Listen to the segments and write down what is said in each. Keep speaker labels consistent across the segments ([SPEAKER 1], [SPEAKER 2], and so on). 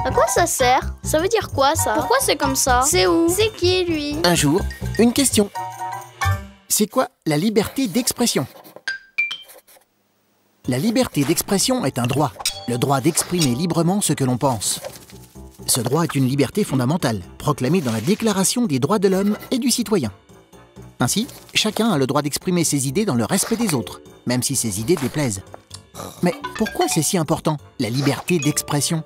[SPEAKER 1] À quoi ça sert? Ça veut dire quoi ça? Pourquoi c'est comme ça? C'est où? C'est qui lui?
[SPEAKER 2] Un jour, une question. C'est quoi la liberté d'expression? La liberté d'expression est un droit, le droit d'exprimer librement ce que l'on pense. Ce droit est une liberté fondamentale, proclamée dans la Déclaration des droits de l'homme et du citoyen. Ainsi, chacun a le droit d'exprimer ses idées dans le respect des autres, même si ces idées déplaisent. Mais pourquoi c'est si important, la liberté d'expression?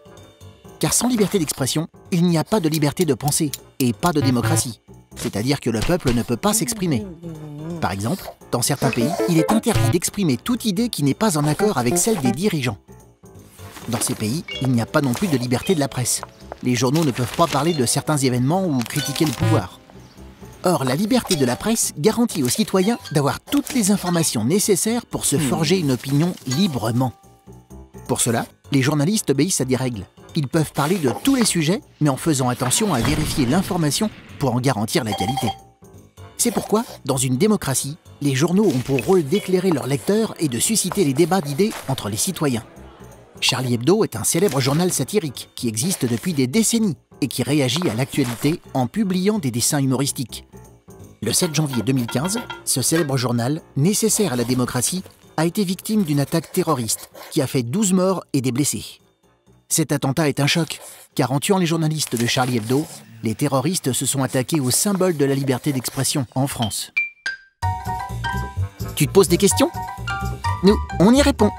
[SPEAKER 2] Car sans liberté d'expression, il n'y a pas de liberté de penser et pas de démocratie. C'est-à-dire que le peuple ne peut pas s'exprimer. Par exemple, dans certains pays, il est interdit d'exprimer toute idée qui n'est pas en accord avec celle des dirigeants. Dans ces pays, il n'y a pas non plus de liberté de la presse. Les journaux ne peuvent pas parler de certains événements ou critiquer le pouvoir. Or, la liberté de la presse garantit aux citoyens d'avoir toutes les informations nécessaires pour se forger une opinion librement. Pour cela, les journalistes obéissent à des règles. Ils peuvent parler de tous les sujets, mais en faisant attention à vérifier l'information pour en garantir la qualité. C'est pourquoi, dans une démocratie, les journaux ont pour rôle d'éclairer leurs lecteurs et de susciter les débats d'idées entre les citoyens. Charlie Hebdo est un célèbre journal satirique qui existe depuis des décennies et qui réagit à l'actualité en publiant des dessins humoristiques. Le 7 janvier 2015, ce célèbre journal, nécessaire à la démocratie, a été victime d'une attaque terroriste qui a fait 12 morts et des blessés. Cet attentat est un choc, car en tuant les journalistes de Charlie Hebdo, les terroristes se sont attaqués au symbole de la liberté d'expression en France. Tu te poses des questions? Nous, on y répond.